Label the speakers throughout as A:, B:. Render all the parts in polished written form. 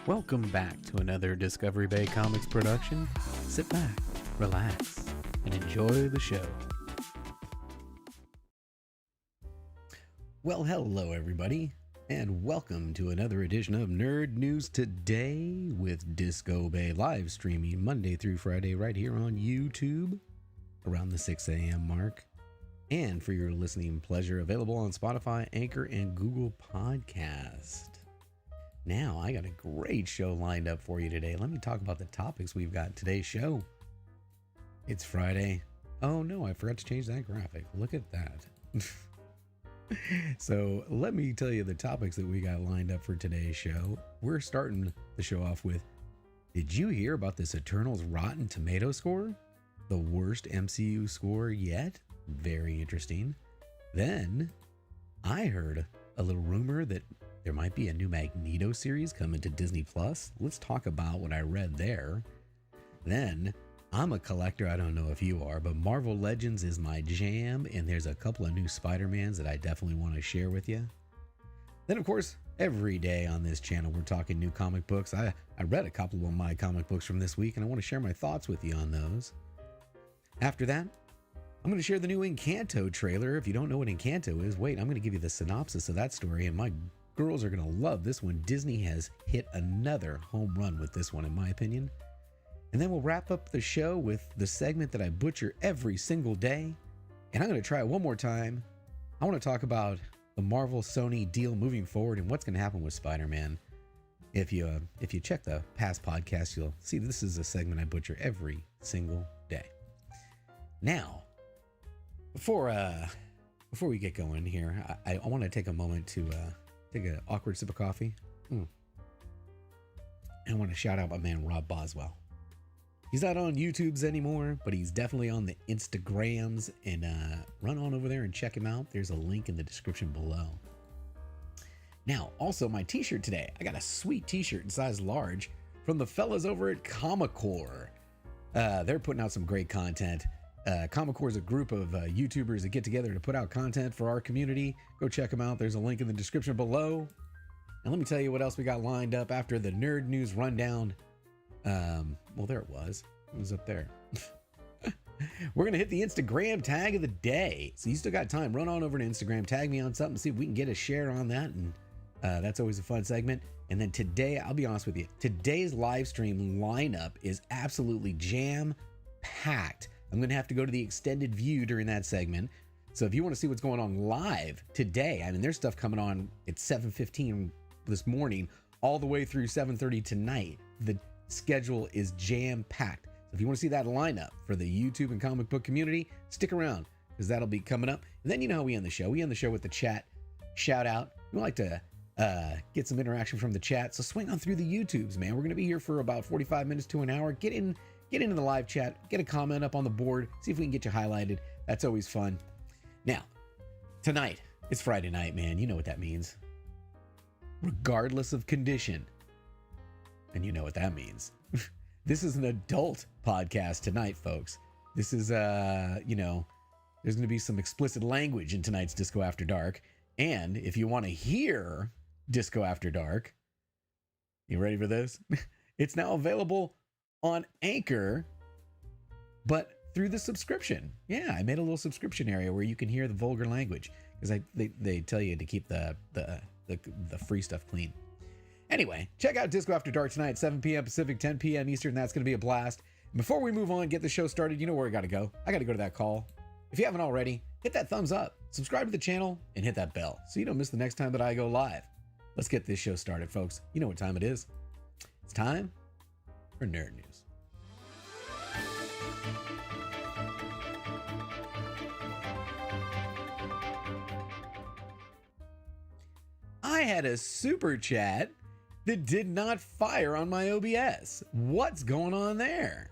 A: Welcome back to another Discovery Bay Comics production. Sit back, relax, and enjoy the show. Well, hello everybody, and welcome to another edition of Nerd News Today with Disco Bay live streaming Monday through Friday right here on YouTube around the 6 a.m. mark. And for your listening pleasure, available on Spotify, Anchor, and Google Podcast. Now, I got a great show lined up for you today. Let me talk about the topics we've got in today's show. It's Friday. Oh no, I forgot to change that graphic. Look at that. So let me tell you the topics that we got lined up for today's show. We're starting the show off with, did you hear about this Eternals Rotten Tomato score? The worst MCU score yet? Very interesting. Then I heard a little rumor that there might be a new Magneto series coming to Disney Plus. Let's talk about what I read there. Then I'm a collector. I don't know if you are, but Marvel Legends is my jam, and there's a couple of new Spider-Mans that I definitely want to share with you. Then, of course, every day on this channel, we're talking new comic books. I read a couple of my comic books from this week, and I want to share my thoughts with you on those. After that, I'm going to share the new Encanto trailer. If you don't know what Encanto is, wait, I'm going to give you the synopsis of that story, and my girls are going to love this one. Disney has hit another home run with this one, in my opinion. And then we'll wrap up the show with the segment that I butcher every single day. And I'm going to try it one more time. I want to talk about the Marvel-Sony deal moving forward and what's going to happen with Spider-Man. If you check the past podcasts, you'll see this is a segment I butcher every single day. Now, before we get going here, I want to take a moment to take an awkward sip of coffee. And I want to shout out my man Robb Boswell. He's not on YouTube's anymore, but he's definitely on the Instagrams, and run on over there and check him out. There's a link in the description below. Now, also my t-shirt today. I got a sweet t-shirt in size large from the fellas over at Comicore. They're putting out some great content. Comicore is a group of YouTubers that get together to put out content for our community. Go check them out. There's a link in the description below. And let me tell you what else we got lined up after the Nerd News Rundown. Well, there it was. It was up there. We're going to hit the Instagram tag of the day. So you still got time. Run on over to Instagram, tag me on something, see if we can get a share on that. And that's always a fun segment. And then today, I'll be honest with you, today's live stream lineup is absolutely jam-packed. I'm going to have to go to the extended view during that segment. So if you want to see what's going on live today, I mean, there's stuff coming on at 7:15 this morning all the way through 7:30 tonight. The schedule is jam-packed. So if you want to see that lineup for the YouTube and comic book community, stick around because that'll be coming up. And then you know how we end the show. We end the show with the chat shout out. We like to get some interaction from the chat. So swing on through the YouTubes, man. We're going to be here for about 45 minutes to an hour. Get into the live chat, get a comment up on the board, see if we can get you highlighted. That's always fun. Now, tonight, it's Friday night, man. You know what that means. Regardless of condition. And you know what that means. This is an adult podcast tonight, folks. This is, there's going to be some explicit language in tonight's Disco After Dark. And if you want to hear Disco After Dark, you ready for this? It's now available on Anchor, but through the subscription. Yeah, I made a little subscription area where you can hear the vulgar language because they tell you to keep the free stuff clean. Anyway, check out Disco After Dark tonight, 7 p.m. Pacific, 10 p.m. Eastern. That's going to be a blast. Before we move on, get the show started, you know where I got to go. I got to go to that call. If you haven't already, hit that thumbs up, subscribe to the channel, and hit that bell so you don't miss the next time that I go live. Let's get this show started, folks. You know what time it is. It's time for Nerd News. I had a super chat that did not fire on my OBS. What's going on there?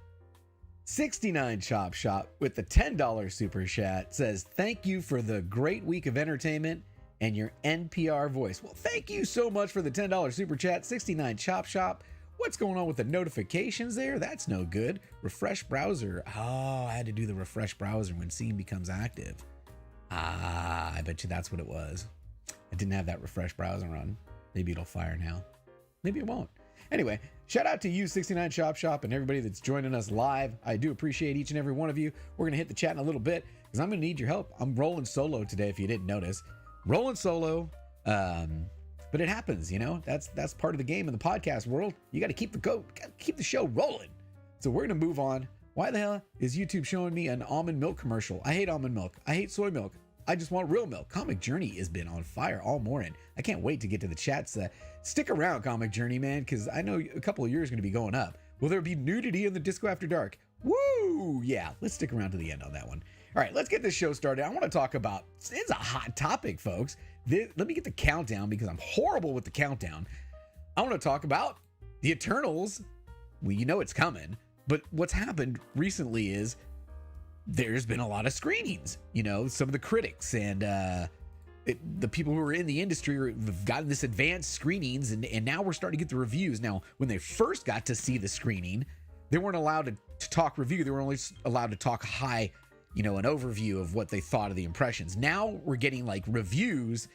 A: 69 Chop Shop with the $10 super chat says, thank you for the great week of entertainment and your NPR voice. Well, thank you so much for the $10 super chat. 69 Chop Shop. What's going on with the notifications there? That's no good. Refresh browser. Oh, I had to do the refresh browser when Scene becomes active. Ah, I bet you that's what it was. I didn't have that refresh browser on. Maybe it'll fire now. Maybe it won't. Anyway, shout out to you, 69 Shop and everybody that's joining us live. I do appreciate each and every one of you. We're going to hit the chat in a little bit because I'm going to need your help. I'm rolling solo today, if you didn't notice. Rolling solo, but it happens, you know. That's part of the game in the podcast world. You got to keep the show rolling. So we're going to move on. Why the hell is YouTube showing me an almond milk commercial? I hate almond milk. I hate soy milk. I just want real milk. Comic Journey has been on fire all morning. I can't wait to get to the chats. Stick around, Comic Journey, man, because I know a couple of yours are going to be going up. Will there be nudity in the Disco After Dark? Woo! Yeah, let's stick around to the end on that one. All right, let's get this show started. I want to talk about, it's a hot topic, folks. Let me get the countdown because I'm horrible with the countdown. I want to talk about the Eternals. Well, you know it's coming. But what's happened recently is there's been a lot of screenings. You know, some of the critics and the people who are in the industry have gotten this advanced screenings, and now we're starting to get the reviews. Now, when they first got to see the screening, they weren't allowed to talk review. They were only allowed to talk high, you know, an overview of what they thought of the impressions. Now we're getting like reviews,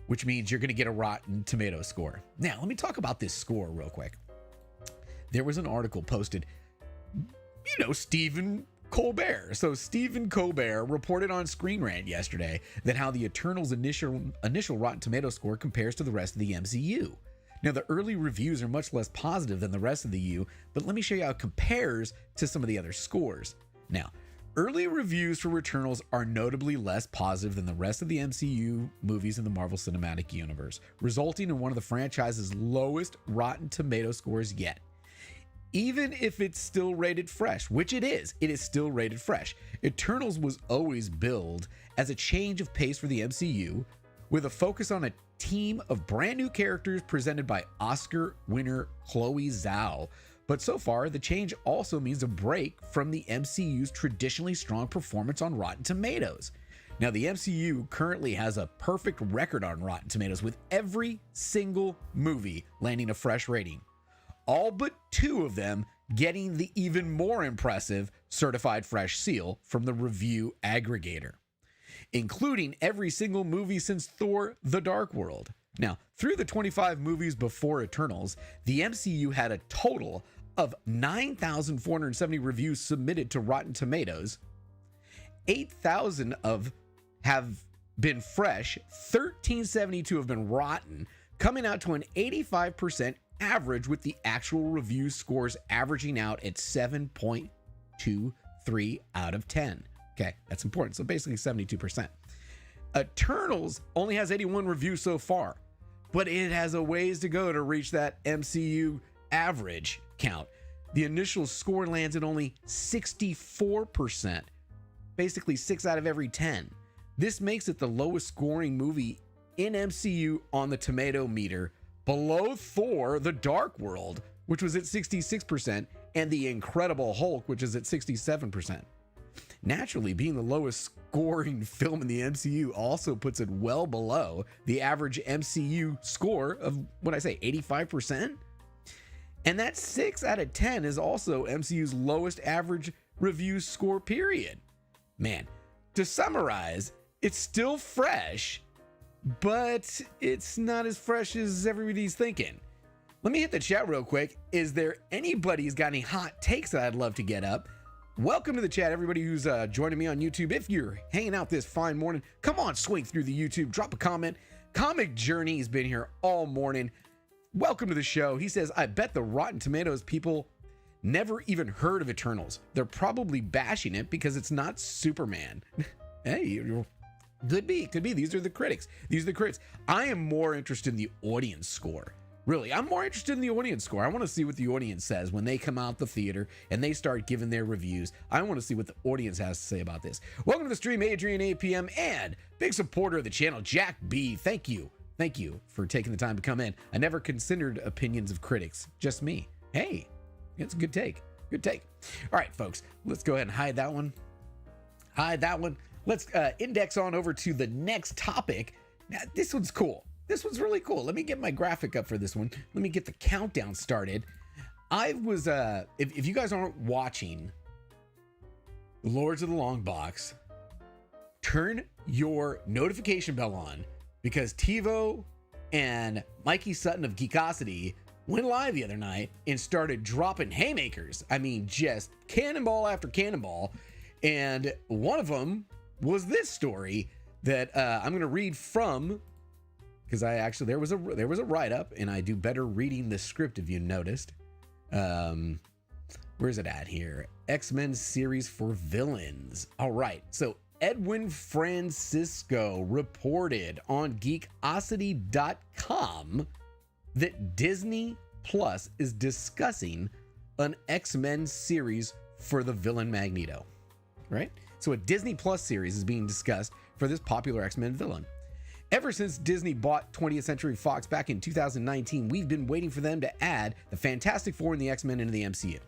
A: which means you're going to get a Rotten Tomato score. Now, let me talk about this score real quick. There was an article posted, you know, Stephen Colbert. So Stephen Colbert reported on Screen Rant yesterday that how the Eternals initial Rotten Tomato score compares to the rest of the MCU. Now, the early reviews are much less positive than the rest of the U, but let me show you how it compares to some of the other scores. Now, early reviews for Eternals are notably less positive than the rest of the MCU movies in the Marvel Cinematic Universe, resulting in one of the franchise's lowest Rotten Tomato scores yet. Even if it's still rated fresh, which it is still rated fresh. Eternals was always billed as a change of pace for the MCU, with a focus on a team of brand new characters presented by Oscar winner Chloe Zhao. But so far, the change also means a break from the MCU's traditionally strong performance on Rotten Tomatoes. Now, the MCU currently has a perfect record on Rotten Tomatoes, with every single movie landing a fresh rating. All but 2 of them getting the even more impressive certified fresh seal from the review aggregator, including every single movie since Thor: The Dark World. Now, through the 25 movies before Eternals, the MCU had a total of 9,470 reviews submitted to Rotten Tomatoes. 8,000 have been fresh, 1,372 have been rotten, coming out to an 85% average, with the actual review scores averaging out at 7.23 out of 10. Okay, that's important. So basically 72%. Eternals only has 81 reviews so far, but it has a ways to go to reach that MCU average count. The initial score lands at only 64%, basically 6 out of every 10. This makes it the lowest scoring movie in MCU on the tomato meter, below Thor: The Dark World, which was at 66%, and The Incredible Hulk, which is at 67%. Naturally, being the lowest scoring film in the MCU also puts it well below the average MCU score of, what I say, 85%? And that 6 out of 10 is also MCU's lowest average review score, period. Man, to summarize, it's still fresh, but it's not as fresh as everybody's thinking. Let me hit the chat real quick. Is there anybody who's got any hot takes that I'd love to get up? Welcome to the chat, everybody who's joining me on YouTube. If you're hanging out this fine morning, come on, swing through the YouTube, drop a comment. Comic Journey has been here all morning. Welcome to the show. He says, I bet the Rotten Tomatoes people never even heard of Eternals. They're probably bashing it because it's not Superman. Hey, could be. These are the critics. I am more interested in the audience score. Really, I'm more interested in the audience score. I want to see what the audience says when they come out the theater and they start giving their reviews. I want to see what the audience has to say about this. Welcome to the stream, Adrian Ep10, and big supporter of the channel, Jack B. Thank you for taking the time to come in. I never considered opinions of critics, just me. Hey, it's a good take. All right, folks, let's go ahead and hide that one. Let's index on over to the next topic. Now, this one's cool. This one's really cool. Let me get my graphic up for this one. Let me get the countdown started. I was, if you guys aren't watching Lords of the Long Box, turn your notification bell on, because TiVo and Mikey Sutton of Geekosity went live the other night and started dropping haymakers. I mean, just cannonball after cannonball. And one of them was this story that I'm going to read from, because there was a write-up, and I do better reading the script if you noticed. Where's it at here? X-Men series for villains. All right. So Edwin Francisco reported on Geekosity.com that Disney Plus is discussing an X-Men series for the villain Magneto. Right? So a Disney Plus series is being discussed for this popular X-Men villain. Ever since Disney bought 20th Century Fox back in 2019, we've been waiting for them to add the Fantastic Four and the X-Men into the MCU.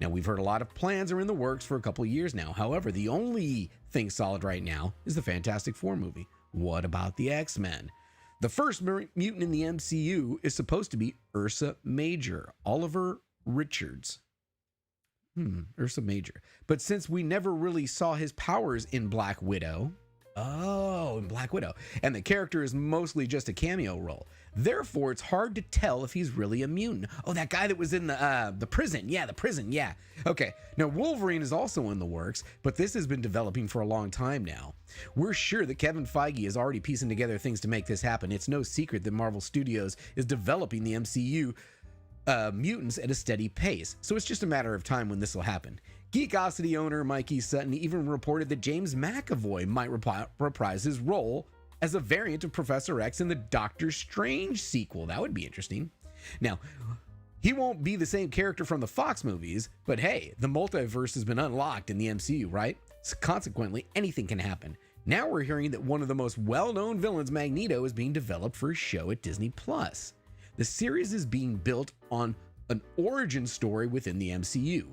A: Now, we've heard a lot of plans are in the works for a couple of years now. However, the only thing solid right now is the Fantastic Four movie. What about the X-Men? The first mutant in the MCU is supposed to be Ursa Major, Oliver Richards. Ursa Major. But since we never really saw his powers in Black Widow, in Black Widow, and the character is mostly just a cameo role, therefore it's hard to tell if he's really a mutant. Oh, that guy that was in the prison. Yeah, the prison. Yeah. Okay. Now, Wolverine is also in the works, but this has been developing for a long time now. We're sure that Kevin Feige is already piecing together things to make this happen. It's no secret that Marvel Studios is developing the MCU mutants at a steady pace, so it's just a matter of time when this will happen. Geekosity owner Mikey Sutton even reported that James McAvoy might reprise his role as a variant of Professor X in the Doctor Strange sequel. That would be interesting. Now, he won't be the same character from the Fox movies, but hey, the multiverse has been unlocked in the MCU, right? So consequently, anything can happen. Now we're hearing that one of the most well-known villains, Magneto, is being developed for a show at Disney+. The series is being built on an origin story within the MCU.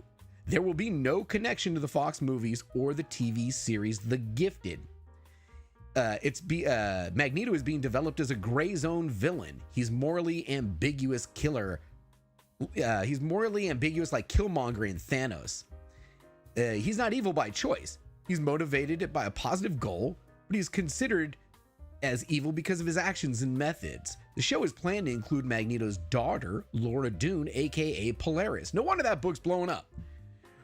A: There will be no connection to the Fox movies or the TV series The Gifted. Magneto is being developed as a gray zone villain. He's morally ambiguous killer. He's morally ambiguous like Killmonger and Thanos. He's not evil by choice. He's motivated by a positive goal, but he's considered as evil because of his actions and methods. The show is planned to include Magneto's daughter, Laura Dune, aka Polaris. No wonder that book's blowing up.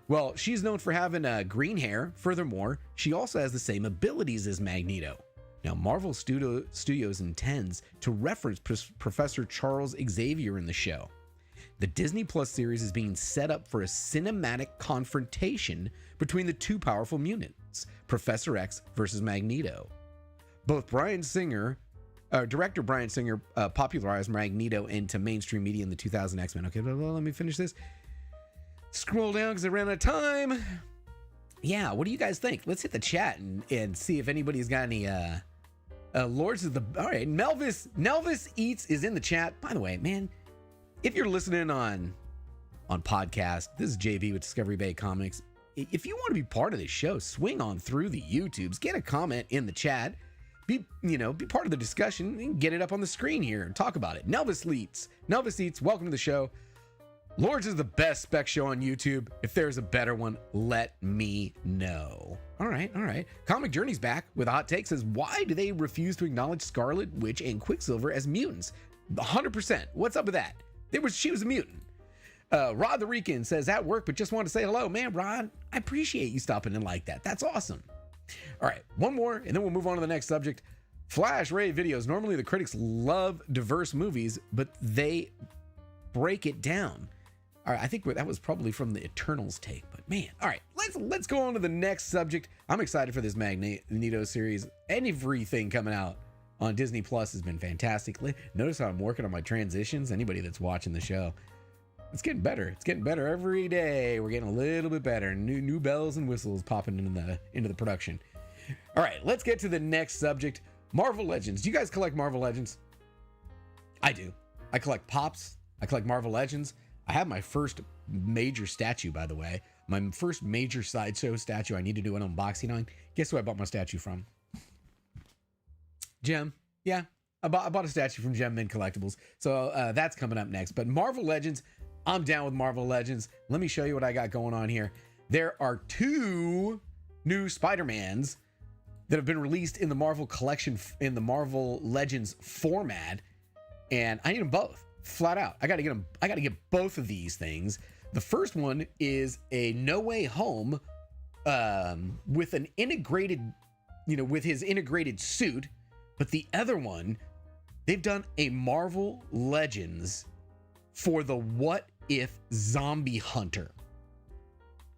A: Well, she's known for having green hair. Furthermore, she also has the same abilities as Magneto. Now, Marvel Studios intends to reference Professor Charles Xavier in the show. The Disney Plus series is being set up for a cinematic confrontation between the two powerful mutants, Professor X versus Magneto. Both director Bryan Singer popularized Magneto into mainstream media in the 2000 X-Men. Okay, well, let me finish this. Scroll down because I ran out of time. Yeah, what do you guys think? Let's hit the chat and see if anybody's got any Lords of the... All right, Nelvis Eats is in the chat. By the way, man, if you're listening on podcast, this is JB with Discovery Bay Comics. If you want to be part of this show, swing on through the YouTubes, get a comment in the chat, be part of the discussion, and get it up on the screen here and talk about it. Nelvis Eats, welcome to the show. Lords is the best spec show on YouTube. If there's a better one, let me know. All right. Comic Journey's back with a hot take. Says, why do they refuse to acknowledge Scarlet Witch and Quicksilver as mutants? 100%. What's up with that? She was a mutant. Rod the Rican says, at work, but just want to say hello. Man, Rod, I appreciate you stopping in like that. That's awesome. All right, one more, and then we'll move on to the next subject. Flash Ray videos. Normally the critics love diverse movies, but they break it down. All right, I think that was probably from the Eternals take, but man, all right, let's go on to the next subject. I'm excited for this Magneto series. Everything coming out on Disney Plus has been fantastic. Notice how I'm working on my transitions. Anybody that's watching the show, it's getting better. It's getting better every day. We're getting a little bit better. New bells and whistles popping into the production. All right, let's get to the next subject. Marvel Legends. Do you guys collect Marvel Legends? I do. I collect Pops. I collect Marvel Legends. I have my first major statue, by the way. My first major sideshow statue I need to do an unboxing on. Guess who I bought my statue from? Gem. Yeah, I bought a statue from Gem Mint Collectibles. So that's coming up next. But Marvel Legends, I'm down with Marvel Legends. Let me show you what I got going on here. There are 2 new Spider-Mans that have been released in the Marvel collection, in the Marvel Legends format. And I need them both. flat out. I got to get them. I got to get both of these things. The first one is a No Way Home with an integrated, with his integrated suit. But the other one, they've done a Marvel Legends for the What If Zombie Hunter.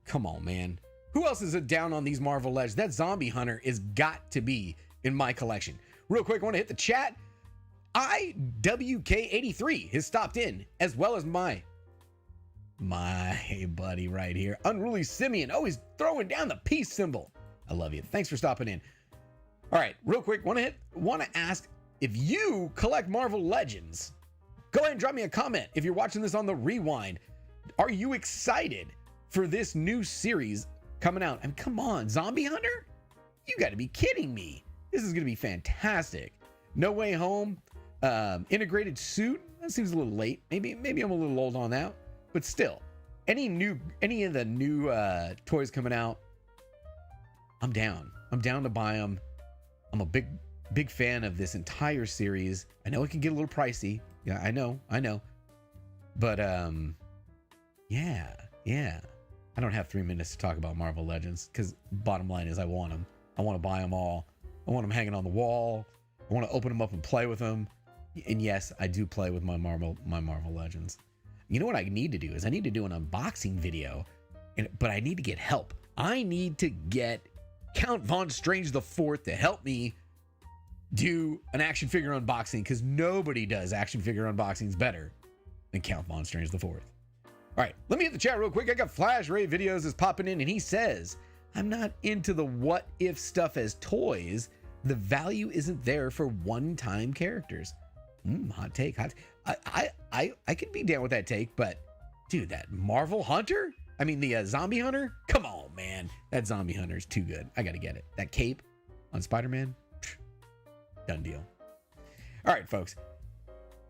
A: Come on, man. Who else is down on these Marvel Legends? That Zombie Hunter is got to be in my collection. Real quick, I want to hit the chat. IWK83 has stopped in, as well as my buddy right here, Unruly Simeon. Oh, he's throwing down the peace symbol. I love you. Thanks for stopping in. All right, real quick, want to ask if you collect Marvel Legends. Go ahead and drop me a comment if you're watching this on the rewind. Are you excited for this new series coming out? And come on, Zombie Hunter? You got to be kidding me. This is going to be fantastic. No Way Home, integrated suit. That seems a little late. Maybe I'm a little old on that, but still, any of the new toys coming out, I'm down. I'm down to buy them. I'm a big fan of this entire series. I know it can get a little pricey. Yeah, I know. But yeah. I don't have 3 minutes to talk about Marvel Legends because bottom line is I want them. I want to buy them all. I want them hanging on the wall. I want to open them up and play with them. And yes, I do play with my Marvel Legends. You know what I need to do is I need to do an unboxing video, but I need to get help. I need to get Count Von Strange the Fourth to help me do an action figure unboxing because nobody does action figure unboxings better than Count Von Strange the Fourth. All right, let me hit the chat real quick. I got Flash Ray Videos is popping in, and he says, I'm not into the what if stuff as toys. The value isn't there for one-time characters. Hot take. I could be down with that take, but dude, that Marvel Hunter? I mean, the Zombie Hunter? Come on, man. That Zombie Hunter is too good. I got to get it. That cape on Spider-Man? Done deal. All right, folks.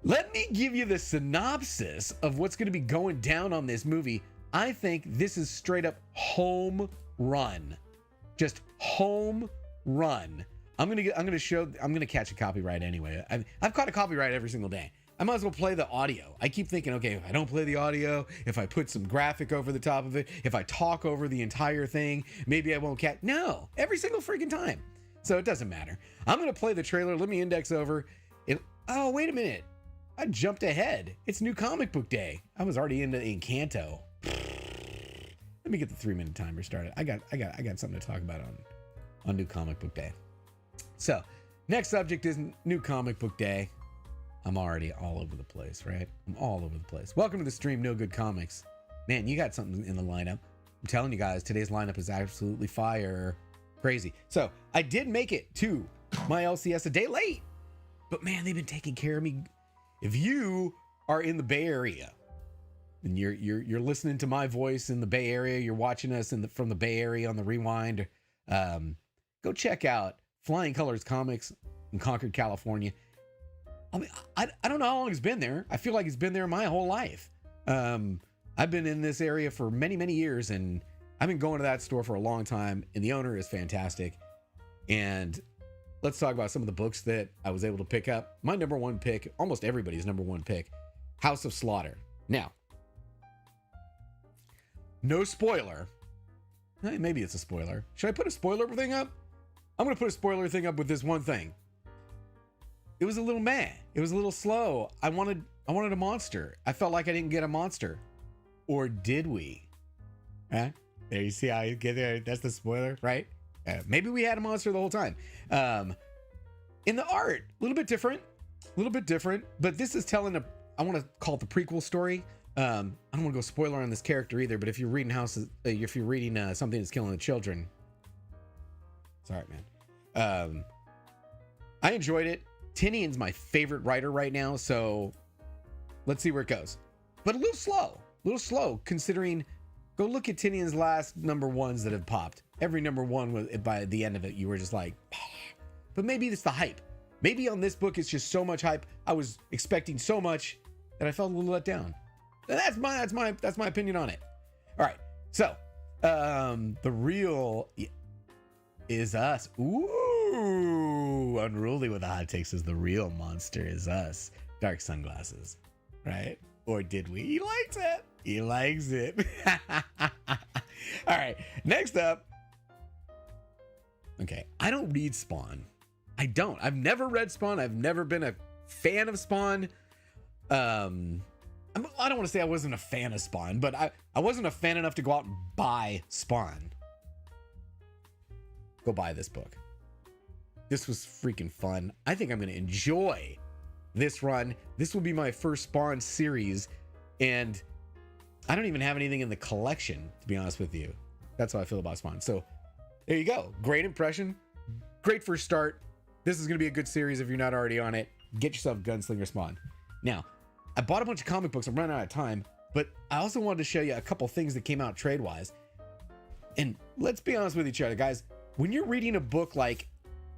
A: Let me give you the synopsis of what's going to be going down on this movie. I think this is straight up home run. Just home run. I'm going to catch a copyright anyway. I've caught a copyright every single day. I might as well play the audio. I keep thinking, okay, if I don't play the audio, if I put some graphic over the top of it, if I talk over the entire thing, maybe I won't catch. No, every single freaking time. So it doesn't matter. I'm going to play the trailer. Let me index over it. Oh, wait a minute. I jumped ahead. It's New Comic Book Day. I was already into Encanto. Let me get the 3-minute timer started. I got something to talk about on New Comic Book Day. So, next subject is New Comic Book Day. I'm already all over the place, right? I'm all over the place. Welcome to the stream, No Good Comics. Man, you got something in the lineup. I'm telling you guys, today's lineup is absolutely fire. Crazy. So, I did make it to my LCS a day late. But man, they've been taking care of me. If you are in the Bay Area and you're listening to my voice in the Bay Area, you're watching us from the Bay Area on the Rewind, go check out Flying Colors Comics in Concord, California. I mean, I don't know how long it's been there. I feel like it's been there my whole life. I've been in this area for many, many years, and I've been going to that store for a long time, and the owner is fantastic. And let's talk about some of the books that I was able to pick up. My number one pick, almost everybody's number one pick, House of Slaughter. Now, no spoiler. Maybe it's a spoiler. Should I put a spoiler thing up? I'm going to put a spoiler thing up with this one thing. It was a little meh. It was a little slow. I wanted a monster. I felt like I didn't get a monster. Or did we? Huh? There, you see how you get there? That's the spoiler, right? Maybe we had a monster the whole time. In the art, a little bit different, but this is telling I want to call it the prequel story. I don't want to go spoiler on this character either, but if you're reading something that's killing the children, sorry, man. I enjoyed it. Tinian's my favorite writer right now, so let's see where it goes. But a little slow considering. Go look at Tinian's last number ones that have popped. Every number one was, by the end of it, you were just like, but maybe it's the hype. Maybe on this book, it's just so much hype. I was expecting so much that I felt a little let down. That's my opinion on it. All right. So, the real is us. Ooh, Unruly with the hot takes says the real monster is us. Dark sunglasses. right? Or did we? He likes it. He likes it. All right, next up. Okay, I don't read Spawn. I don't. I've never read Spawn. I've never been a fan of Spawn. I don't want to say I wasn't a fan of Spawn, but I wasn't a fan enough to go out and buy Spawn. Go buy this book. This was freaking fun. I think I'm going to enjoy this run. This will be my first Spawn series, and I don't even have anything in the collection, to be honest with you. That's how I feel about Spawn. So there you go. Great impression. Great first start. This is going to be a good series if you're not already on it. Get yourself Gunslinger Spawn. Now, I bought a bunch of comic books. I'm running out of time, but I also wanted to show you a couple things that came out trade-wise. And let's be honest with each other, guys. When you're reading a book like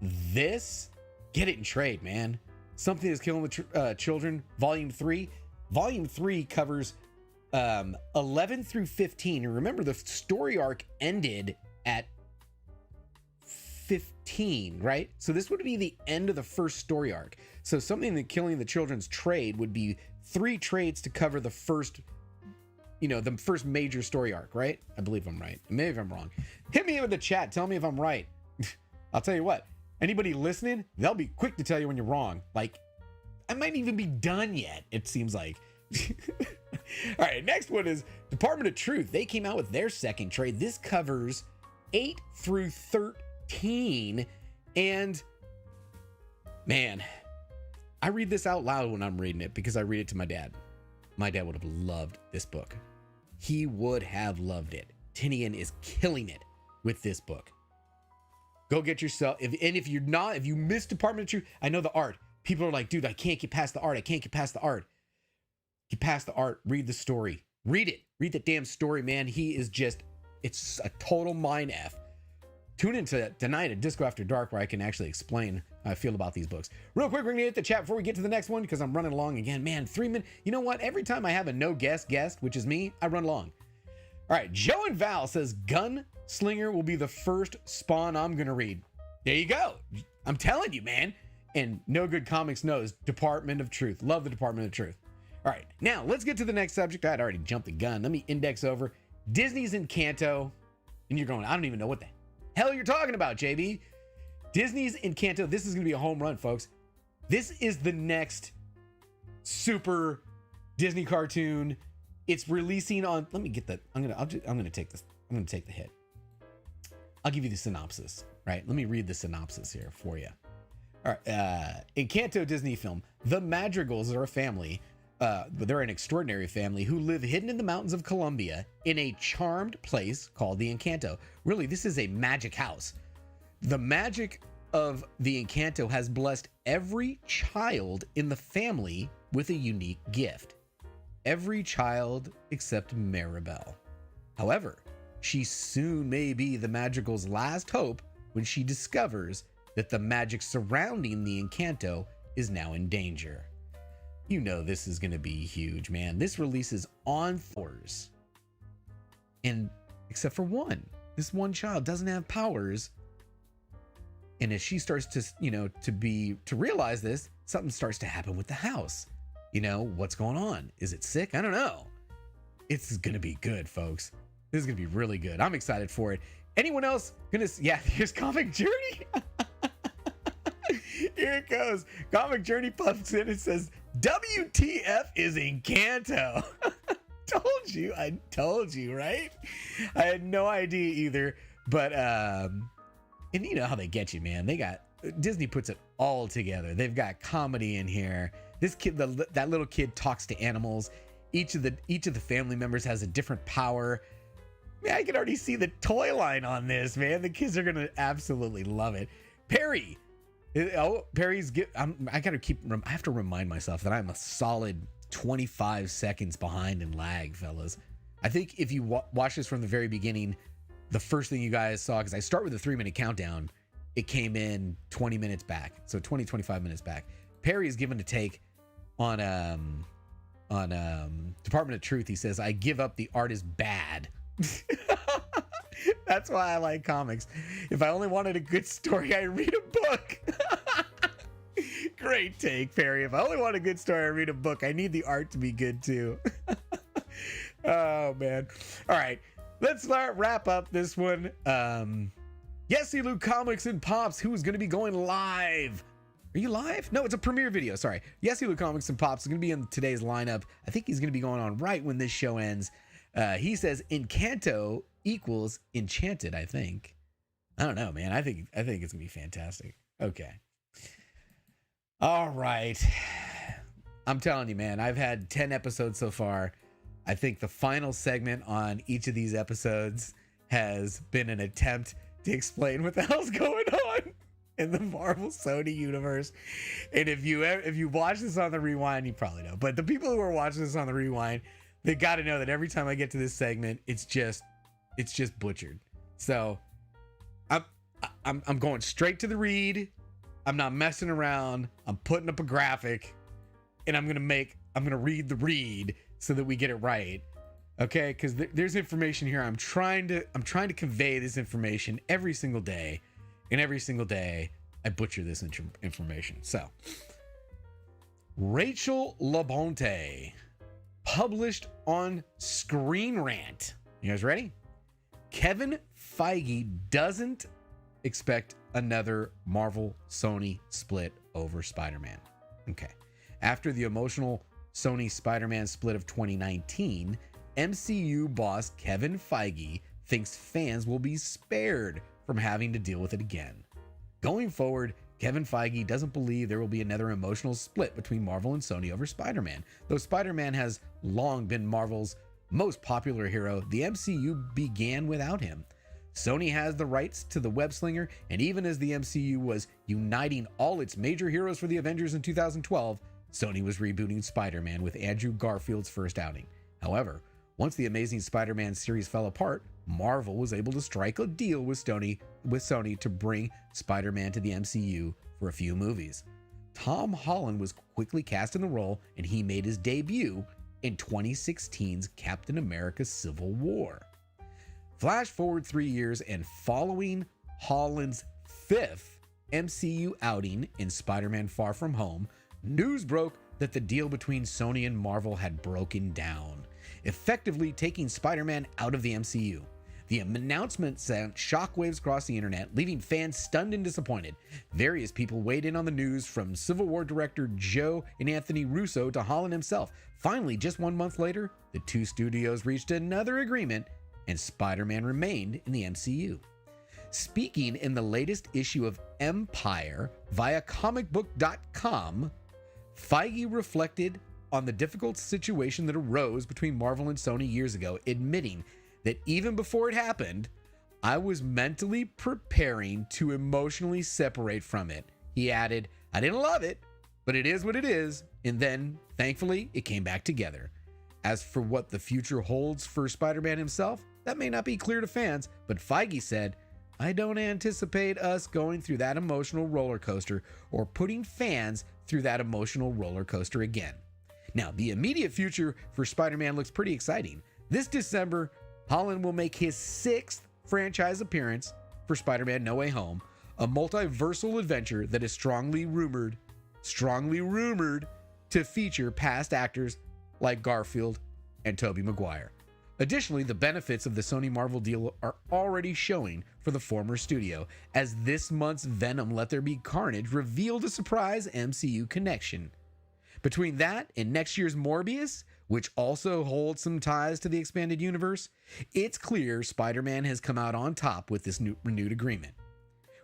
A: this, get it in trade, man. Something Is Killing the Children, Volume 3. Volume 3 covers 11 through 15. And remember, the story arc ended at 15, right? So this would be the end of the first story arc. So Something That Killing the Children's trade would be 3 trades to cover the first, the first major story arc, right? I believe I'm right. Maybe I'm wrong. Hit me in the chat. Tell me if I'm right. I'll tell you what. Anybody listening, they'll be quick to tell you when you're wrong. Like, I might even be done yet, it seems like. All right, next one is Department of Truth. They came out with their second trade. This covers 8 through 13. And, man, I read this out loud when I'm reading it because I read it to my dad. My dad would have loved this book. He would have loved it. Tinian is killing it with this book. Go get yourself, if you miss Department of Truth, I know the art. People are like, dude, I can't get past the art. I can't get past the art. Get past the art. Read the story. Read it. Read the damn story, man. He is just, it's a total mind F. Tune into tonight at Disco After Dark where I can actually explain how I feel about these books. Real quick, we're going to hit the chat before we get to the next one because I'm running along again. Man, 3 minutes. You know what? Every time I have a no guest, which is me, I run along. All right. Joe and Val says Gunslinger will be the first Spawn I'm going to read. There you go. I'm telling you, man. And No Good Comics knows Department of Truth. Love the Department of Truth. All right. Now, let's get to the next subject. I'd already jumped the gun. Let me index over. Disney's Encanto. And you're going, I don't even know what the hell you're talking about, JB. Disney's Encanto. This is going to be a home run, folks. This is the next super Disney cartoon. It's releasing on, let me get that. I'm going to take this. I'm going to take the hit. I'll give you the synopsis, right? Let me read the synopsis here for you. All right. Encanto Disney film. The Madrigals are a family. They're an extraordinary family who live hidden in the mountains of Colombia in a charmed place called the Encanto. Really, this is a magic house. The magic of the Encanto has blessed every child in the family with a unique gift. Every child except Maribel. However, she soon may be the Madrigal's last hope when she discovers that the magic surrounding the Encanto is now in danger. You know this is going to be huge, man. This releases on Thor's. And except for one. This one child doesn't have powers. And as she starts to, to realize this, something starts to happen with the house. What's going on? Is it sick? I don't know. It's going to be good, folks. This is going to be really good. I'm excited for it. Anyone else gonna? Yeah, here's Comic Journey. Here it goes. Comic Journey pops in and says, WTF is Encanto. I told you, right? I had no idea either. But, and you know how they get you, man. Disney puts it all together. They've got comedy in here. This kid, that little kid talks to animals. Each of the family members has a different power. Man, I can already see the toy line on this, man. The kids are going to absolutely love it. Perry. Perry's I have to remind myself that I'm a solid 25 seconds behind in lag, fellas. I think if you watch this from the very beginning, the first thing you guys saw, because I start with a 3-minute countdown, it came in 20 minutes back. So 25 minutes back. Perry is given a take on Department of Truth. He says, I give up, the art is bad. That's why I like comics. If I only wanted a good story, I read a book. Great take, Perry. If I only want a good story, I read a book. I need the art to be good too. Oh man. All right, let's wrap up this one. Yes, Luke Comics and Pops, who is going to be going live. Are you live? No, it's a premiere video. Sorry. Yes, Luke Comics and Pops is going to be in today's lineup. I think he's going to be going on right when this show ends. He says Encanto equals Enchanted, I think. I don't know, man. I think it's going to be fantastic. Okay. All right. I'm telling you, man, I've had 10 episodes so far. I think the final segment on each of these episodes has been an attempt to explain what the hell's going on in the Marvel Sony universe. And if you watch this on the rewind, you probably know. But the people who are watching this on the rewind, they got to know that every time I get to this segment, it's just butchered. So I'm going straight to the read. I'm not messing around. I'm putting up a graphic, and I'm gonna read the read so that we get it right. Okay, because there's information here. I'm trying to convey this information every single day, and every single day I butcher this information. So, Rachel Labonte published on Screen Rant. You guys ready? Kevin Feige doesn't expect another Marvel Sony split over Spider-Man. Okay. After the emotional Sony Spider-Man split of 2019, MCU boss Kevin Feige thinks fans will be spared from having to deal with it again. Going forward, Kevin Feige doesn't believe there will be another emotional split between Marvel and Sony over Spider-Man. Though Spider-Man has long been Marvel's most popular hero, the MCU began without him. Sony has the rights to the web slinger, and even as the MCU was uniting all its major heroes for the Avengers in 2012, Sony was rebooting Spider-Man with Andrew Garfield's first outing. However, once the Amazing Spider-Man series fell apart, Marvel was able to strike a deal with Sony to bring Spider-Man to the MCU for a few movies. Tom Holland was quickly cast in the role, and he made his debut in 2016's Captain America Civil War. Flash forward 3 years, and following Holland's 5th MCU outing in Spider-Man Far From Home, news broke that the deal between Sony and Marvel had broken down, effectively taking Spider-Man out of the MCU. The announcement sent shockwaves across the internet, leaving fans stunned and disappointed. Various people weighed in on the news, from Civil War director Joe and Anthony Russo to Holland himself. Finally, just 1 month later, the two studios reached another agreement, and Spider-Man remained in the MCU. Speaking in the latest issue of Empire via comicbook.com, Feige reflected on the difficult situation that arose between Marvel and Sony years ago, admitting that even before it happened, I was mentally preparing to emotionally separate from it. He added, I didn't love it, but it is what it is, and then, thankfully, it came back together. As for what the future holds for Spider-Man himself, that may not be clear to fans, but Feige said, I don't anticipate us going through that emotional roller coaster or putting fans through that emotional roller coaster again. Now, the immediate future for Spider-Man looks pretty exciting. This December, Holland will make his 6th franchise appearance for Spider-Man No Way Home, a multiversal adventure that is strongly rumored to feature past actors like Garfield and Tobey Maguire. Additionally, the benefits of the Sony-Marvel deal are already showing for the former studio, as this month's Venom Let There Be Carnage revealed a surprise MCU connection. Between that and next year's Morbius, which also holds some ties to the expanded universe, it's clear Spider-Man has come out on top with this renewed agreement.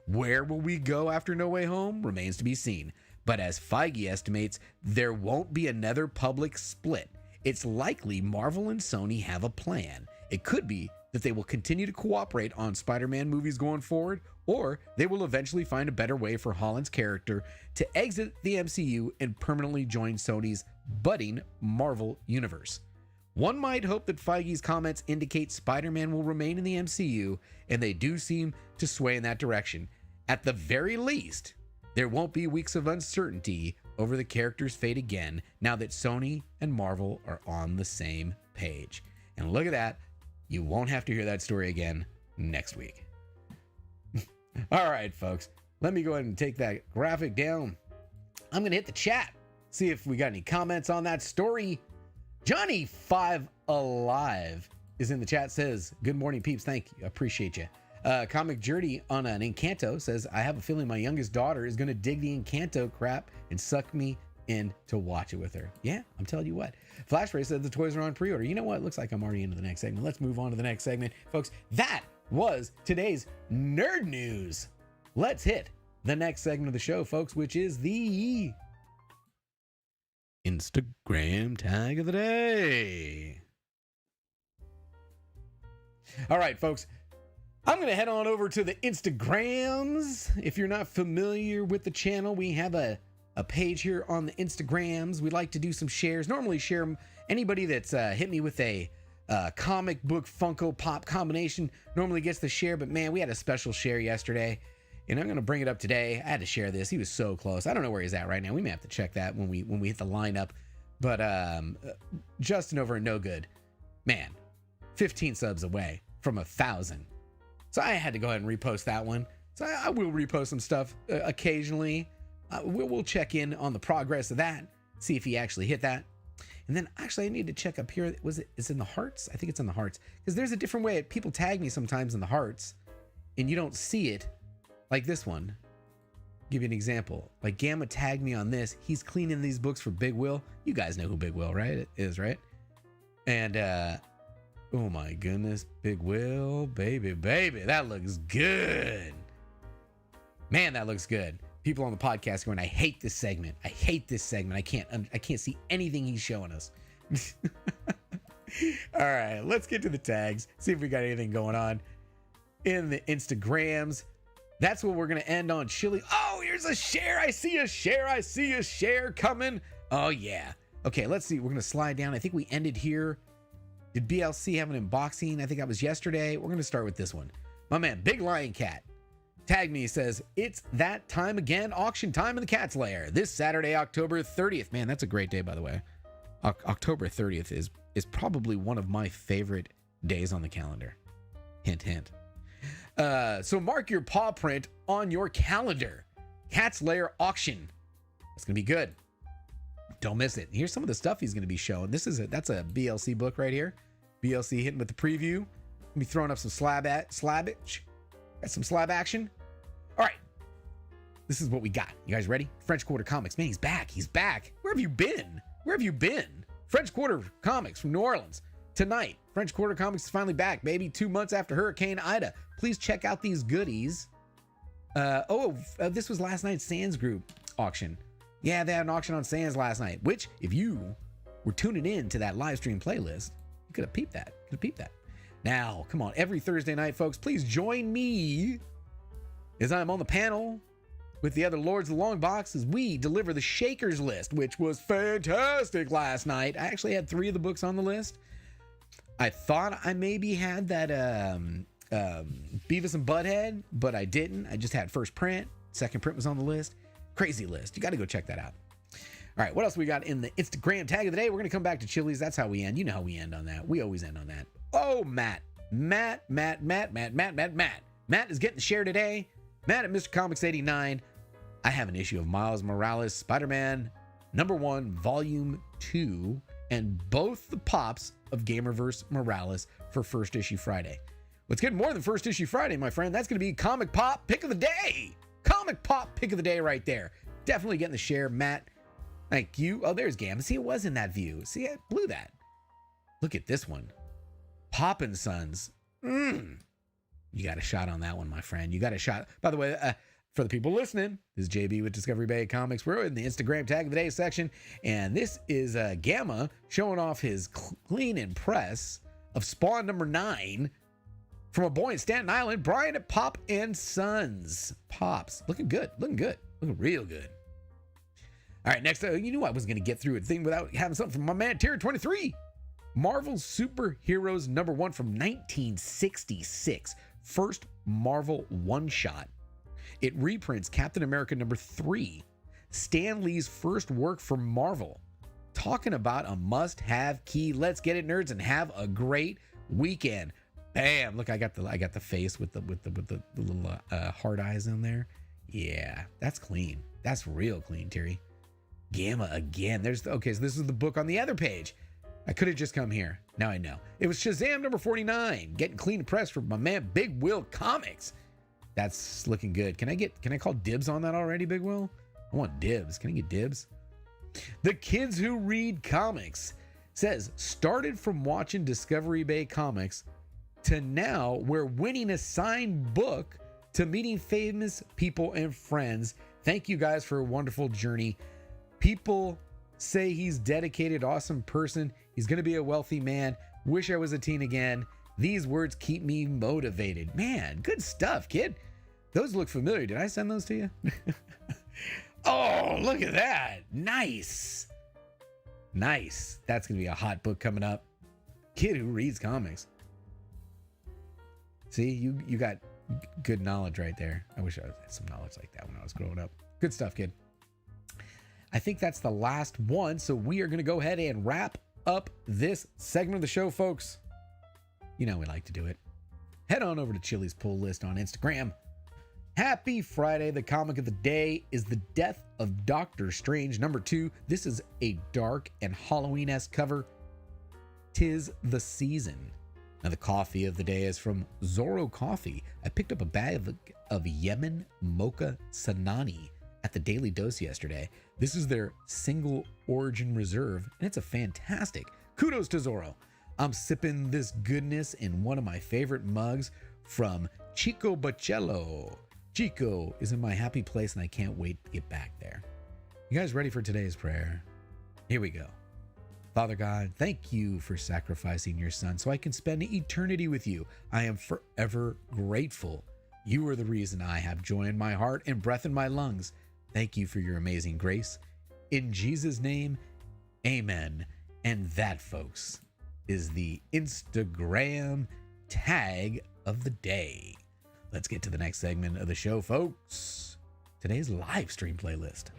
A: Where will we go after No Way Home remains to be seen, but as Feige estimates, there won't be another public split. It's likely Marvel and Sony have a plan. It could be that they will continue to cooperate on Spider-Man movies going forward, or they will eventually find a better way for Holland's character to exit the MCU and permanently join Sony's budding Marvel universe. One might hope that Feige's comments indicate Spider-Man will remain in the MCU, and they do seem to sway in that direction. At the very least, there won't be weeks of uncertainty over the character's fate again, now that Sony and Marvel are on the same page. And look at that, you won't have to hear that story again next week. All right, folks, let me go ahead and take that graphic down. I'm gonna hit the chat, see if we got any comments on that story. Johnny 5 Alive is in the chat, says, good morning, peeps. Thank you. Appreciate you. Comic Journey on an Encanto says, I have a feeling my youngest daughter is going to dig the Encanto crap and suck me in to watch it with her. Yeah, I'm telling you what. Flash Ray said the toys are on pre-order. You know what? It looks like I'm already into the next segment. Let's move on to the next segment. Folks, that was today's nerd news. Let's hit the next segment of the show, folks, which is the Instagram tag of the day. All right, folks. I'm going to head on over to the Instagrams. If you're not familiar with the channel, we have a page here on the Instagrams. We like to do some shares. Normally share them. Anybody that's hit me with a comic book Funko Pop combination normally gets the share. But man, we had a special share yesterday, and I'm going to bring it up today. I had to share this. He was so close. I don't know where he's at right now. We may have to check that when we hit the lineup. But Justin over at No Good, man, 15 subs away from 1,000. So I had to go ahead and repost that one. So I will repost some stuff occasionally. We'll check in on the progress of that, see if he actually hit that. And then actually I need to check up here. It's in the hearts? I think it's in the hearts. Because there's a different way. People tag me sometimes in the hearts and you don't see it like this one. Give you an example. Like Gamma tagged me on this. He's cleaning these books for Big Will. You guys know who Big Will, right? It is, right? And oh my goodness, Big Will, baby, that looks good. Man, that looks good. People on the podcast going, I hate this segment. I can't see anything he's showing us. All right, let's get to the tags. See if we got anything going on in the Instagrams. That's what we're going to end on. Chili. Oh, here's a share. I see a share coming. Oh, yeah. Okay, let's see. We're going to slide down. I think we ended here. Did BLC have an unboxing? I think that was yesterday. We're going to start with this one. My man, Big Lion Cat, tagged me, says, it's that time again, auction time in the Cat's Lair. This Saturday, October 30th. Man, that's a great day, by the way. October 30th is probably one of my favorite days on the calendar. Hint, hint. So mark your paw print on your calendar. Cat's Lair auction. It's going to be good. Don't miss it. Here's some of the stuff he's going to be showing. That's a BLC book right here. BLC hitting with the preview. Gonna be throwing up some slab action. All right. This is what we got. You guys ready? French Quarter Comics. Man, he's back. Where have you been? French Quarter Comics from New Orleans. Tonight, French Quarter Comics is finally back, baby. 2 months after Hurricane Ida. Please check out these goodies. This was last night's Sands Group auction. Yeah, they had an auction on Sands last night, which, if you were tuning in to that live stream playlist, you could have peeped that. Now, come on, every Thursday night, folks, please join me as I'm on the panel with the other Lords of the Long Box as we deliver the Shakers list, which was fantastic last night. I actually had 3 of the books on the list. I thought I maybe had that Beavis and Butthead, but I didn't. I just had first print. Second print was on the list. Crazy list. You got to go check that out. All right, what else we got in the Instagram tag of the day? We're going to come back to Chili's. That's how we end. You know how we end on that. We always end on that. Oh, Matt is getting the share today. Matt at Mr. Comics 89. I have an issue of Miles Morales Spider-Man #1 Volume 2 and both the pops of Gamerverse Morales for First Issue Friday. What's getting more than First Issue Friday, my friend? That's going to be Comic Pop Pick of the Day. Comic Pop Pick of the Day right there. Definitely getting the share, Matt. Thank you. Oh, there's Gam. See, it was in that view. See, I blew that. Look at this one. Poppin' Sons. You got a shot on that one, my friend. You got a shot. By the way, for the people listening, this is JB with Discovery Bay Comics. We're in the Instagram tag of the day section, and this is Gamma showing off his clean and press of Spawn #9 from a boy in Staten Island, Brian at Pop and Sons. Pops. Looking good. Looking real good. All right, next, you knew I was going to get through a thing without having something from my man, Tier 23. Marvel Superheroes #1 from 1966. First Marvel one-shot. It reprints Captain America #3. Stan Lee's first work for Marvel. Talking about a must-have key. Let's get it, nerds, and have a great weekend. Bam! Look, I got the face with the little hard eyes in there. Yeah, that's clean. That's real clean, Terry. Gamma again. Okay, so this is the book on the other page. I could have just come here. Now I know. It was Shazam number 49. Getting clean and pressed from my man Big Will Comics. That's looking good. Can I call dibs on that already, Big Will? I want dibs. Can I get dibs? The Kids Who Read Comics says, started from watching Discovery Bay Comics to now we're winning a signed book to meeting famous people and friends. Thank you guys for a wonderful journey. People say he's dedicated, awesome person. He's going to be a wealthy man. Wish I was a teen again. These words keep me motivated. Man, good stuff, kid. Those look familiar. Did I send those to you? Oh, look at that. Nice. Nice. That's going to be a hot book coming up. Kid Who Reads Comics. See, you got good knowledge right there. I wish I had some knowledge like that when I was growing up. Good stuff, kid. I think that's the last one, so we are going to go ahead and wrap up this segment of the show, folks. You know we like to do it. Head on over to Chili's Pull List on Instagram. Happy Friday. The comic of the day is The Death of Doctor Strange #2. This is a dark and Halloween-esque cover. 'Tis the season. Now the coffee of the day is from Zorro Coffee. I picked up a bag of Yemen Mocha Sanani at the Daily Dose yesterday. This is their single origin reserve, and it's a fantastic. Kudos to Zorro. I'm sipping this goodness in one of my favorite mugs from Chico Bocello. Chico is in my happy place, and I can't wait to get back there. You guys ready for today's prayer? Here we go. Father God, thank you for sacrificing your son so I can spend eternity with you. I am forever grateful. You are the reason I have joy in my heart and breath in my lungs. Thank you for your amazing grace. In Jesus' name, amen. And that, folks, is the Instagram tag of the day. Let's get to the next segment of the show, folks. Today's live stream playlist.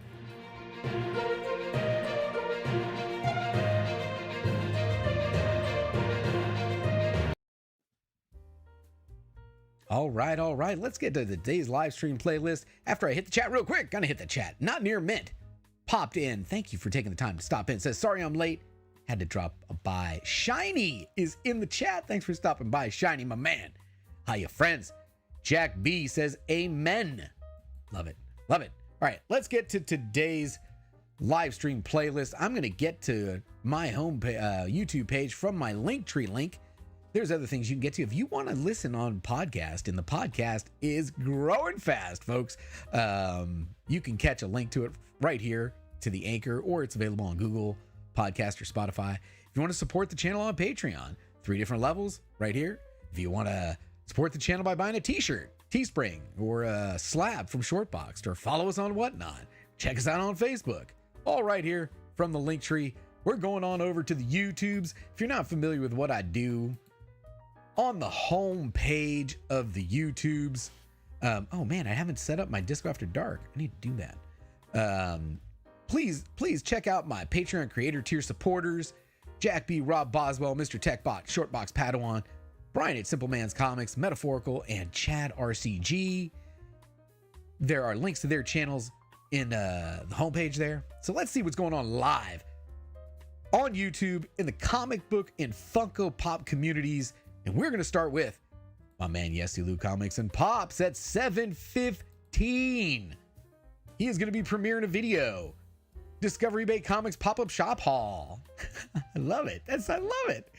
A: All right. Let's get to today's live stream playlist. After I hit the chat real quick, gonna hit the chat. Not near mint. Popped in. Thank you for taking the time to stop in. Says, sorry I'm late. Had to drop a by. Shiny is in the chat. Thanks for stopping by, Shiny, my man. Hiya, friends. Jack B says, amen. Love it. All right, let's get to today's live stream playlist. I'm gonna get to my home YouTube page from my Linktree link. There's other things you can get to if you want to listen on podcast, and the podcast is growing fast, folks. You can catch a link to it right here to the Anchor, or it's available on Google Podcast or Spotify. If you want to support the channel on Patreon, 3 different levels right here. If you want to support the channel by buying a t-shirt, TeeSpring, or a slab from Shortboxed, or follow us on Whatnot. Check us out on Facebook. All right here from the Linktree. We're going on over to the YouTubes. If you're not familiar with what I do, on the home page of the YouTubes, oh man, I haven't set up my Disco After Dark. I need to do that. Please check out my Patreon creator tier supporters: Jack B, Robb Boswell, Mr. Techbot, Shortboxed Padawan, Brian at Simpleman's Comics, Metaphorical, and Chad RCG. There are links to their channels in the homepage there. So let's see what's going on live on YouTube in the comic book and Funko Pop communities. And we're going to start with my man Yesilu Comics and Pops at 7:15. He is going to be premiering a video. Discovery Bay Comics pop-up shop haul. I love it. I love it.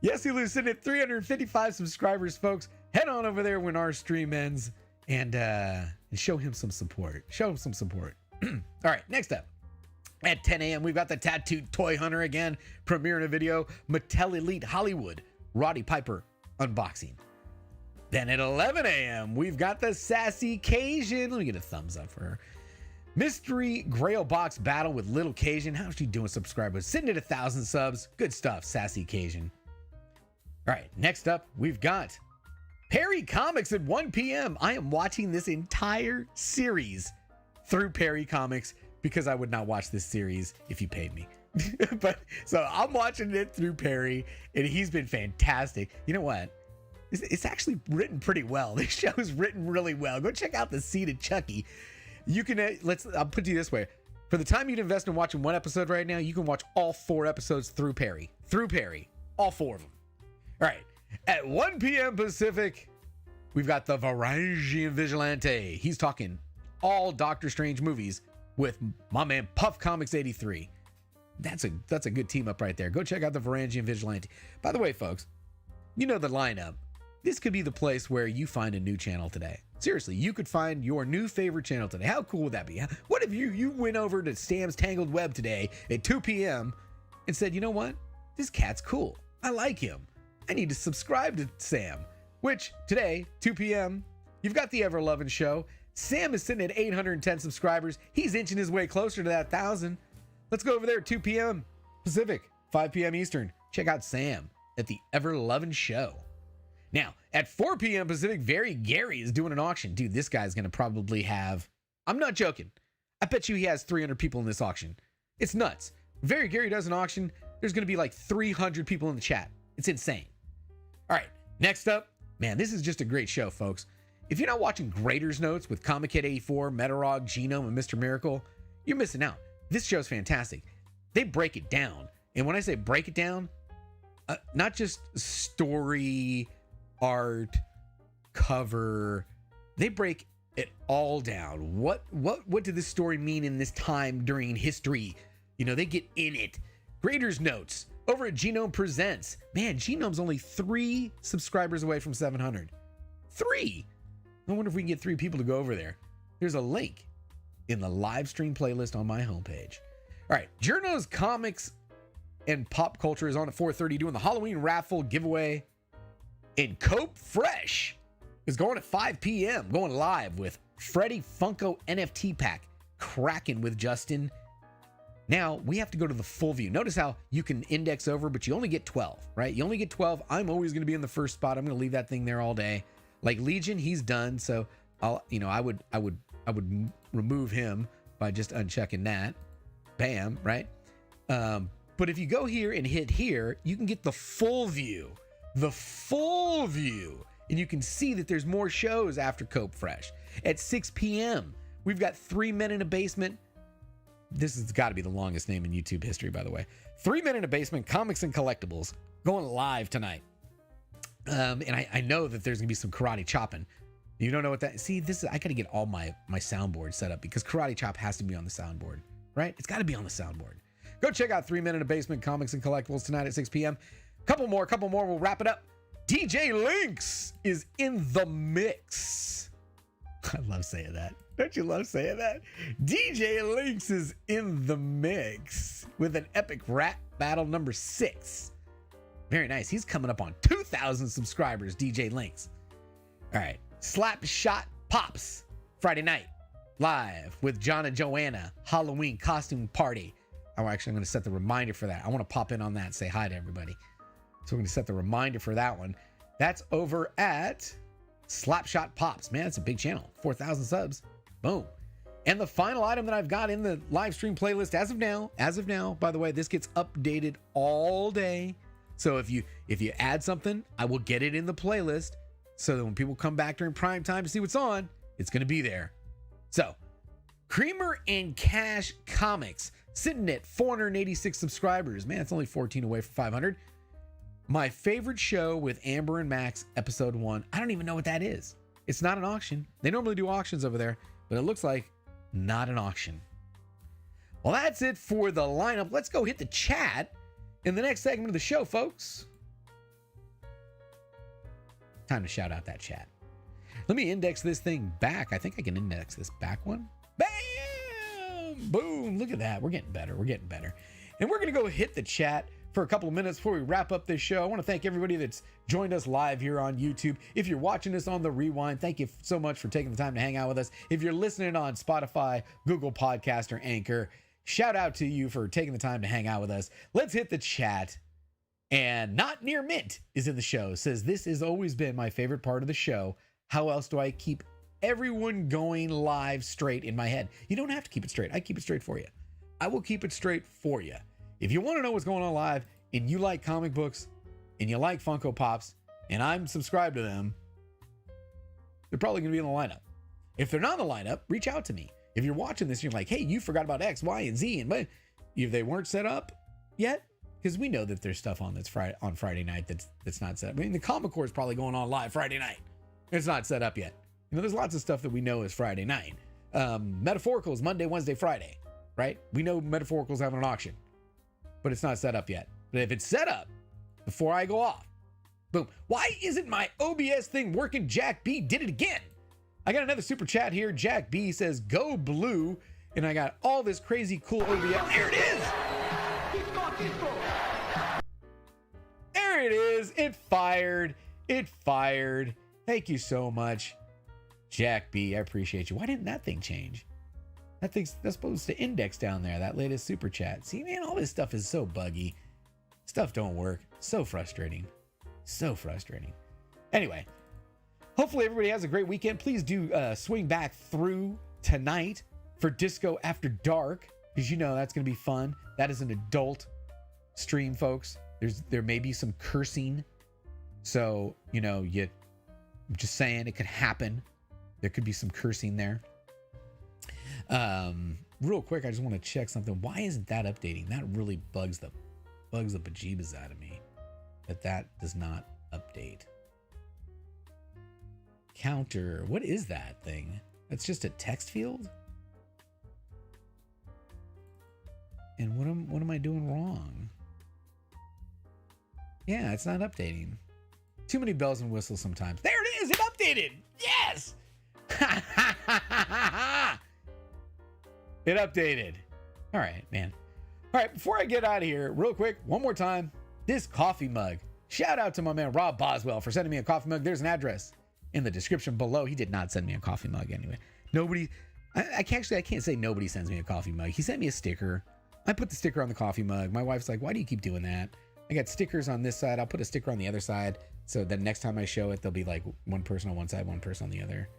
A: Yesilu sitting at 355 subscribers, folks. Head on over there when our stream ends and show him some support. All right, next up. At 10 a.m., we've got the Tattooed Toy Hunter again, premiering a video. Mattel Elite Hollywood Roddy Piper unboxing. Then at 11 a.m., we've got the Sassy Cajun. Let me get a thumbs up for her. Mystery Grail Box Battle with Little Cajun. How's she doing, subscribers? Sitting at 1,000 subs. Good stuff, Sassy Cajun. All right, next up, we've got Perry Comics at 1 p.m. I am watching this entire series through Perry Comics because I would not watch this series if you paid me. But so I'm watching it through Perry, and he's been fantastic. You know what? It's actually written pretty well. This show is written really well. Go check out The Seed of Chucky. You can I'll put it this way. For the time you'd invest in watching one episode right now, you can watch all 4 episodes through Perry. All 4 of them. All right. At 1 p.m. Pacific, we've got the Varangian Vigilante. He's talking all Doctor Strange movies with my man Puff Comics 83. That's a good team up right there. Go check out the Varangian Vigilante. By the way, folks, you know the lineup. This could be the place where you find a new channel today. Seriously, you could find your new favorite channel today. How cool would that be? What if you went over to Sam's Tangled Web today at 2 p.m. and said, you know what? This cat's cool. I like him. I need to subscribe to Sam. Which today, 2 p.m., you've got the Ever-Loving Show. Sam is sitting at 810 subscribers. He's inching his way closer to that 1,000. Let's go over there at 2 p.m. Pacific, 5 p.m. Eastern. Check out Sam at the Ever-Loving Show. Now, at 4 p.m. Pacific, Very Gary is doing an auction. Dude, this guy's going to probably have... I'm not joking. I bet you he has 300 people in this auction. It's nuts. Very Gary does an auction. There's going to be like 300 people in the chat. It's insane. All right, next up. Man, this is just a great show, folks. If you're not watching Grader's Notes with Comic Kid 84, Metarog, Genome, and Mr. Miracle, you're missing out. This show's fantastic. They break it down. And when I say break it down, not just story, art, cover, they break it all down. What did this story mean in this time during history? You know, they get in it. Grader's Notes over at Genome Presents. Man, Genome's only 3 subscribers away from 700. 3. I wonder if we can get 3 people to go over there. There's a link in the live stream playlist on my homepage. All right, Journo's Comics and Pop Culture is on at 4:30 doing the Halloween raffle giveaway. And Cope Fresh is going at 5 p.m. going live with Freddy Funko NFT pack cracking with Justin. Now we have to go to the full view. Notice how you can index over, but you only get 12, right? You only get 12. I'm always going to be in the first spot. I'm going to leave that thing there all day. Like Legion, he's done. So I would remove him by just unchecking that. Bam, right? But if you go here and hit here, you can get the full view. The full view. And you can see that there's more shows after Cope Fresh. At 6 p.m., we've got 3 Men in a Basement. This has got to be the longest name in YouTube history, by the way. 3 Men in a Basement, Comics and Collectibles, going live tonight. And I know that there's going to be some karate chopping. You don't know what that... See, this is... I got to get all my soundboard set up because karate chop has to be on the soundboard, right? It's got to be on the soundboard. Go check out 3 Men in a Basement, Comics and Collectibles tonight at 6 p.m. Couple more. We'll wrap it up. DJ Lynx is in the mix. I love saying that. Don't you love saying that? DJ Lynx is in the mix with an epic rap battle number 6. Very nice. He's coming up on 2,000 subscribers, DJ Lynx. All right. Slap Shot Pops Friday night live with John and Joanna Halloween costume party. I'm going to set the reminder for that. I want to pop in on that and say hi to everybody. So we're going to set the reminder for that one. That's over at Slapshot Pops. Man, it's a big channel. 4,000 subs. Boom. And the final item that I've got in the live stream playlist as of now, by the way, this gets updated all day. So if you add something, I will get it in the playlist so that when people come back during prime time to see what's on, it's going to be there. So Creamer and Cash Comics sitting at 486 subscribers. Man, it's only 14 away from 500. My favorite show with Amber and Max, episode 1. I don't even know what that is. It's not an auction. They normally do auctions over there, but it looks like not an auction. Well, that's it for the lineup. Let's go hit the chat in the next segment of the show, folks. Time to shout out that chat. Let me index this thing back. I think I can index this back one. Bam! Boom! Look at that. We're getting better. And we're going to go hit the chat for a couple of minutes before we wrap up this show. I want to thank everybody that's joined us live here on YouTube. If you're watching us on the rewind, thank you so much for taking the time to hang out with us. If you're listening on Spotify, Google Podcast, or Anchor, shout out to you for taking the time to hang out with us. Let's hit the chat. And Not Near Mint is in the show. Says, this has always been my favorite part of the show. How else do I keep everyone going live straight in my head? You don't have to keep it straight. I keep it straight for you. I will keep it straight for you. If you want to know what's going on live and you like comic books and you like Funko Pops and I'm subscribed to them, they're probably going to be in the lineup. If they're not in the lineup, reach out to me. If you're watching this, you're like, hey, you forgot about X, Y, and Z, and but if they weren't set up yet, because we know that there's stuff on that's on Friday night that's not set up. I mean, the Comic Core is probably going on live Friday night. It's not set up yet. You know, there's lots of stuff that we know is Friday night. Metaphorical is Monday, Wednesday, Friday, right? We know Metaphorical's having an auction, but it's not set up yet. But if it's set up before I go off, boom. Why isn't my OBS thing working? Jack B did it again. I got another super chat here. Jack B says, go blue. And I got all this crazy cool OBS. There it is. There it is. It fired. It fired. Thank you so much, Jack B. I appreciate you. Why didn't that thing change? That's supposed to index down there, that latest super chat. See, man, all this stuff is so buggy. Stuff don't work. So frustrating. So frustrating. Anyway, hopefully everybody has a great weekend. Please do swing back through tonight for Disco After Dark, because you know that's going to be fun. That is an adult stream, folks. There may be some cursing. So, you know, I'm just saying it could happen. There could be some cursing there. Real quick, I just want to check something. Why isn't that updating? That really bugs the bejeebas out of me. That does not update. Counter. What is that thing? That's just a text field? And what am I doing wrong? Yeah, it's not updating. Too many bells and whistles sometimes. There it is. It updated. Yes. It updated. All right, man. All right, before I get out of here, real quick, one more time, this coffee mug. Shout out to my man Robb Boswell for sending me a coffee mug. There's an address in the description below. He did not send me a coffee mug anyway. Nobody, I can't say nobody sends me a coffee mug. He sent me a sticker. I put the sticker on the coffee mug. My wife's like, why do you keep doing that? I got stickers on this side. I'll put a sticker on the other side. So then next time I show it, there'll be like one person on one side, one person on the other.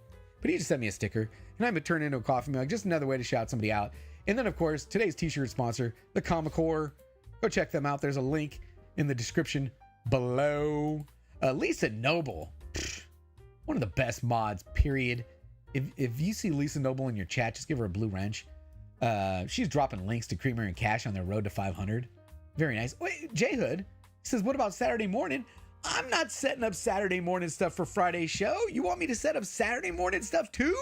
A: But he just sent me a sticker, and I'm going to turn it into a coffee mug. Just another way to shout somebody out. And then, of course, today's t-shirt sponsor, the Comic Core. Go check them out. There's a link in the description below. Lisa Noble, one of the best mods, period. If you see Lisa Noble in your chat, just give her a blue wrench. She's dropping links to Creamer and Cash on their road to 500. Very nice. Wait, J Hood says, what about Saturday morning? I'm not setting up Saturday morning stuff for Friday's show. You want me to set up Saturday morning stuff too?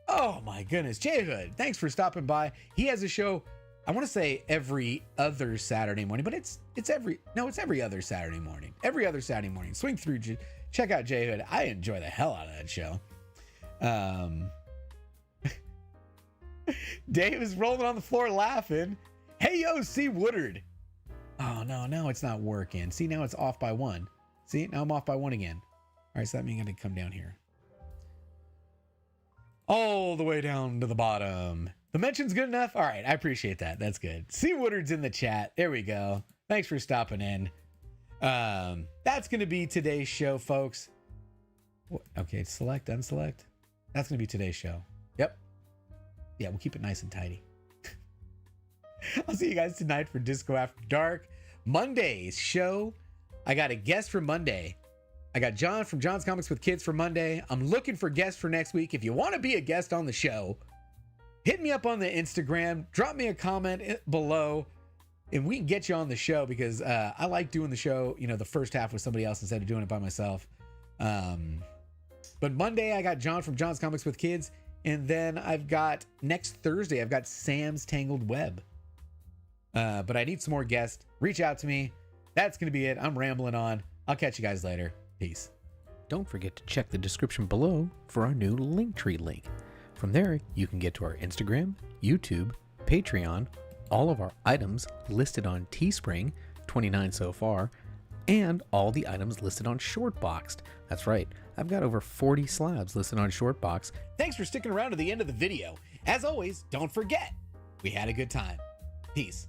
A: Oh my goodness. J Hood, thanks for stopping by. He has a show, I want to say every other Saturday morning, but it's every other Saturday morning. Every other Saturday morning. Swing through, check out J Hood. I enjoy the hell out of that show. Dave is rolling on the floor laughing. Hey yo, C Woodard. Oh no, now it's not working. See, now it's off by one. See, now I'm off by one again. All right, so that means I got to come down here. All the way down to the bottom. The mention's good enough? All right, I appreciate that. That's good. C Woodard's in the chat. There we go. Thanks for stopping in. That's going to be today's show, folks. Okay, select, unselect. That's going to be today's show. Yep. Yeah, we'll keep it nice and tidy. I'll see you guys tonight for Disco After Dark. Monday's show. I got a guest for Monday. I got John from John's Comics with Kids for Monday. I'm looking for guests for next week. If you want to be a guest on the show, hit me up on the Instagram. Drop me a comment below, and we can get you on the show because I like doing the show, the first half with somebody else instead of doing it by myself. But Monday, I got John from John's Comics with Kids. And then I've got next Thursday, I've got Sam's Tangled Web. But I need some more guests. Reach out to me. That's going to be it. I'm rambling on. I'll catch you guys later. Peace. Don't forget to check the description below for our new Linktree link. From there, you can get to our Instagram, YouTube, Patreon, all of our items listed on TeeSpring, 29 so far, and all the items listed on Shortboxed. That's right. I've got over 40 slabs listed on Shortbox. Thanks for sticking around to the end of the video. As always, don't forget, we had a good time. Peace.